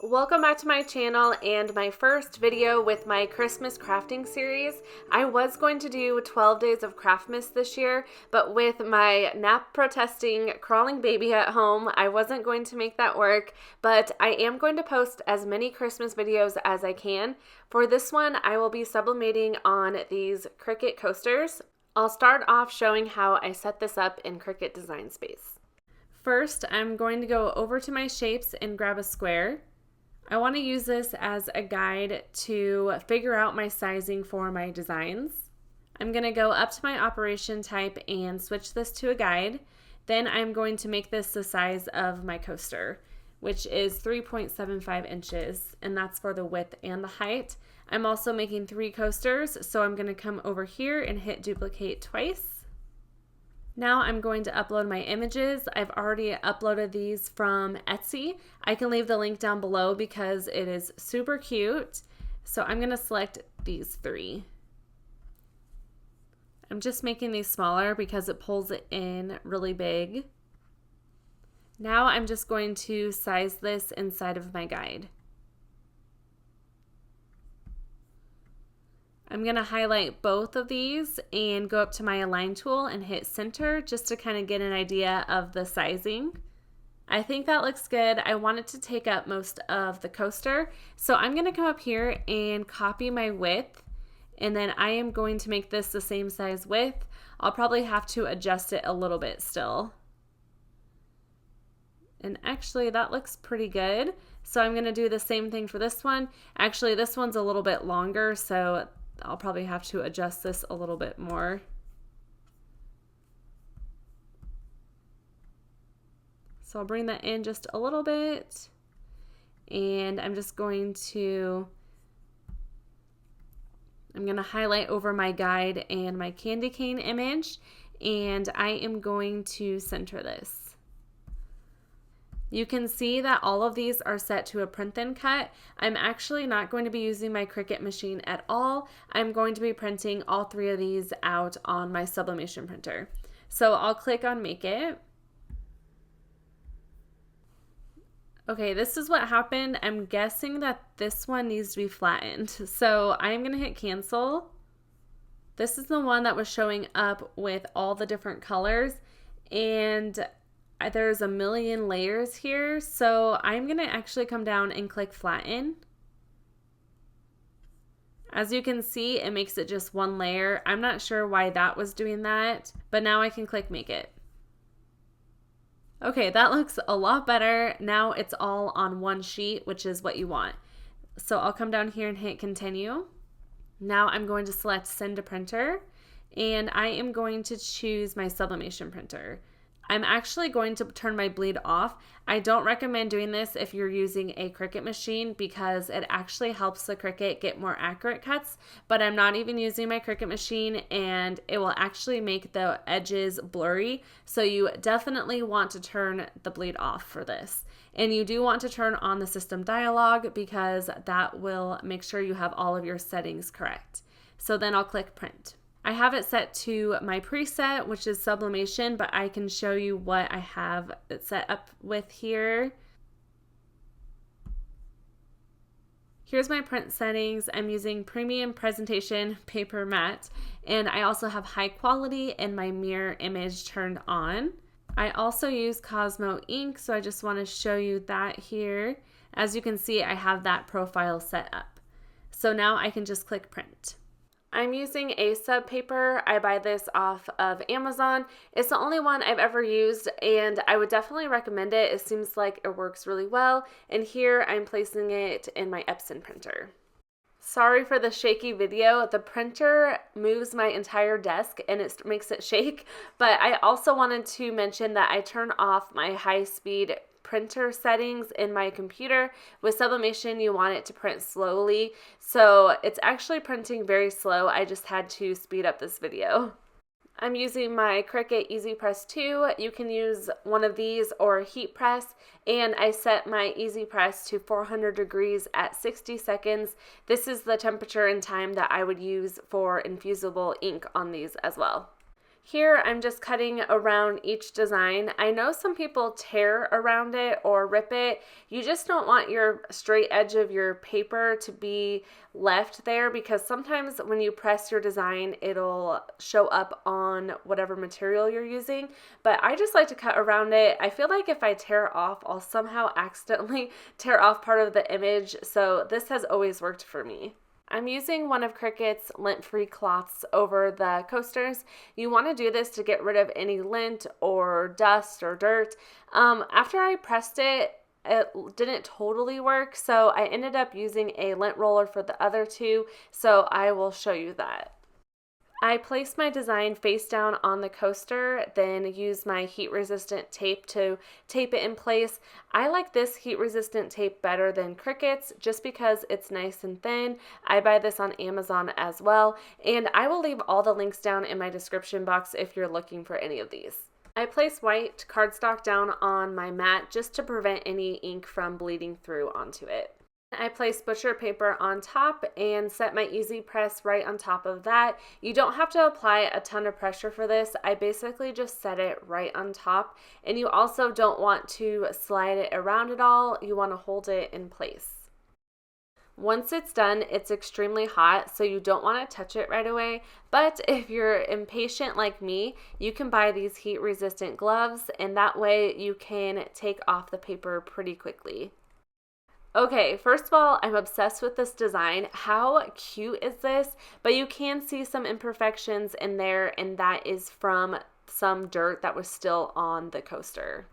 Welcome back to my channel and my first video with my Christmas crafting series. I was going to do 12 days of Craftmas this year, but with my nap protesting crawling baby at home, I wasn't going to make that work, but I am going to post as many Christmas videos as I can. For this one, I will be sublimating on these Cricut coasters. I'll start off showing how I set this up in Cricut Design Space. First, I'm going to go over to my shapes and grab a square. I want to use this as a guide to figure out my sizing for my designs. I'm going to go up to my operation type and switch this to a guide. Then I'm going to make this the size of my coaster, which is 3.75 inches, and that's for the width and the height. I'm also making 3 coasters, so I'm going to come over here and hit duplicate twice. Now I'm going to upload my images. I've already uploaded these from Etsy. I can leave the link down below because it is super cute. So I'm going to select these 3. I'm just making these smaller because it pulls it in really big. Now I'm just going to size this inside of my guide. I'm going to highlight both of these and go up to my align tool and hit center just to kind of get an idea of the sizing. I think that looks good. I want it to take up most of the coaster. So I'm going to come up here and copy my width, and then I am going to make this the same size width. I'll probably have to adjust it a little bit still. And actually that looks pretty good. So I'm going to do the same thing for this one. Actually, this one's a little bit longer, so I'll probably have to adjust this a little bit more. So I'll bring that in just a little bit, and I'm going to highlight over my guide and my candy cane image, and I am going to center this. You can see that all of these are set to a print then cut. I'm actually not going to be using my Cricut machine at all. I'm going to be printing all 3 of these out on my Sublimation printer. So I'll click on Make It. Okay, this is what happened. I'm guessing that this one needs to be flattened. So I'm going to hit cancel. This is the one that was showing up with all the different colors, and there's a million layers here, so I'm going to actually come down and click flatten. As you can see, it makes it just one layer. I'm not sure why that was doing that, but now I can click make it. Okay, that looks a lot better. Now it's all on one sheet, which is what you want. So I'll come down here and hit continue. Now I'm going to select send to printer, and I am going to choose my Sublimation printer. I'm actually going to turn my bleed off. I don't recommend doing this if you're using a Cricut machine because it actually helps the Cricut get more accurate cuts, but I'm not even using my Cricut machine and it will actually make the edges blurry. So you definitely want to turn the bleed off for this. And you do want to turn on the system dialog because that will make sure you have all of your settings correct. So then I'll click print. I have it set to my preset, which is Sublimation, but I can show you what I have it set up with here. Here's my print settings. I'm using Premium Presentation Paper Matte, and I also have high quality and my mirror image turned on. I also use Cosmo ink, so I just want to show you that here. As you can see, I have that profile set up. So now I can just click print. I'm using a sub paper. I buy this off of Amazon. It's the only one I've ever used, and I would definitely recommend it. It seems like it works really well, and here I'm placing it in my Epson printer. Sorry for the shaky video. The printer moves my entire desk and it makes it shake, but I also wanted to mention that I turn off my high-speed printer settings in my computer. With Sublimation, you want it to print slowly, so it's actually printing very slow. I just had to speed up this video. I'm using my Cricut Easy Press 2. You can use one of these or heat press, and I set my Easy Press to 400 degrees at 60 seconds. This is the temperature and time that I would use for Infusible ink on these as well. Here I'm just cutting around each design. I know some people tear around it or rip it. You just don't want your straight edge of your paper to be left there, because sometimes when you press your design, it'll show up on whatever material you're using. But I just like to cut around it. I feel like if I tear off, I'll somehow accidentally tear off part of the image. So this has always worked for me. I'm using one of Cricut's lint-free cloths over the coasters. You want to do this to get rid of any lint or dust or dirt. After I pressed it, it didn't totally work, so I ended up using a lint roller for the other two, so I will show you that. I placed my design face down on the coaster, then used my heat-resistant tape to tape it in place. I like this heat-resistant tape better than Cricut's just because it's nice and thin. I buy this on Amazon as well, and I will leave all the links down in my description box if you're looking for any of these. I place white cardstock down on my mat just to prevent any ink from bleeding through onto it. I place butcher paper on top and set my easy press right on top of that. You don't have to apply a ton of pressure for this. I basically just set it right on top, and you also don't want to slide it around at all. You want to hold it in place. Once it's done, it's extremely hot, so you don't want to touch it right away. But if you're impatient like me, you can buy these heat-resistant gloves, and that way you can take off the paper pretty quickly. Okay, first of all, I'm obsessed with this design. How cute is this? But you can see some imperfections in there, and that is from some dirt that was still on the coaster.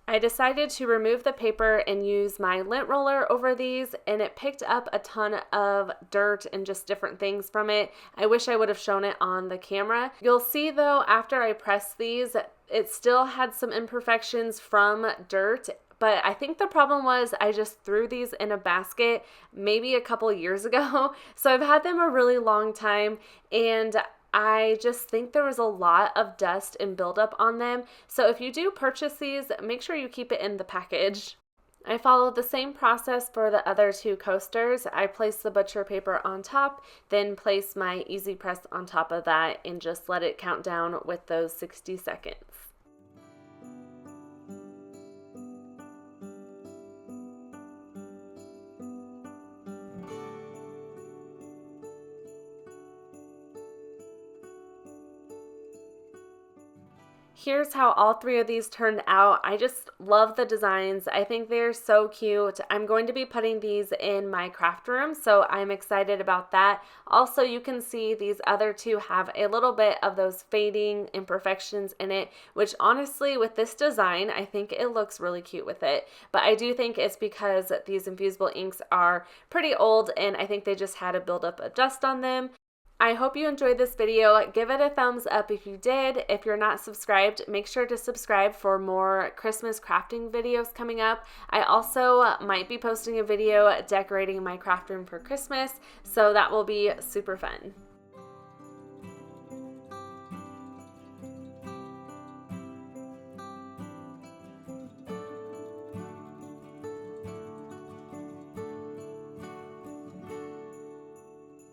I decided to remove the paper and use my lint roller over these, and it picked up a ton of dirt and just different things from it. I wish I would have shown it on the camera. You'll see though, after I pressed these, it still had some imperfections from dirt. But I think the problem was I just threw these in a basket maybe a couple years ago. So I've had them a really long time, and I just think there was a lot of dust and buildup on them. So if you do purchase these, make sure you keep it in the package. I followed the same process for the other two coasters. I placed the butcher paper on top, then placed my easy press on top of that, and just let it count down with those 60 seconds. Here's how all three of these turned out. I just love the designs. I think they're so cute. I'm going to be putting these in my craft room, so I'm excited about that. Also, you can see these other two have a little bit of those fading imperfections in it, which honestly, with this design, I think it looks really cute with it. But I do think it's because these Infusible inks are pretty old, and I think they just had a buildup of dust on them. I hope you enjoyed this video. Give it a thumbs up if you did. If you're not subscribed, make sure to subscribe for more Christmas crafting videos coming up. I also might be posting a video decorating my craft room for Christmas, so that will be super fun.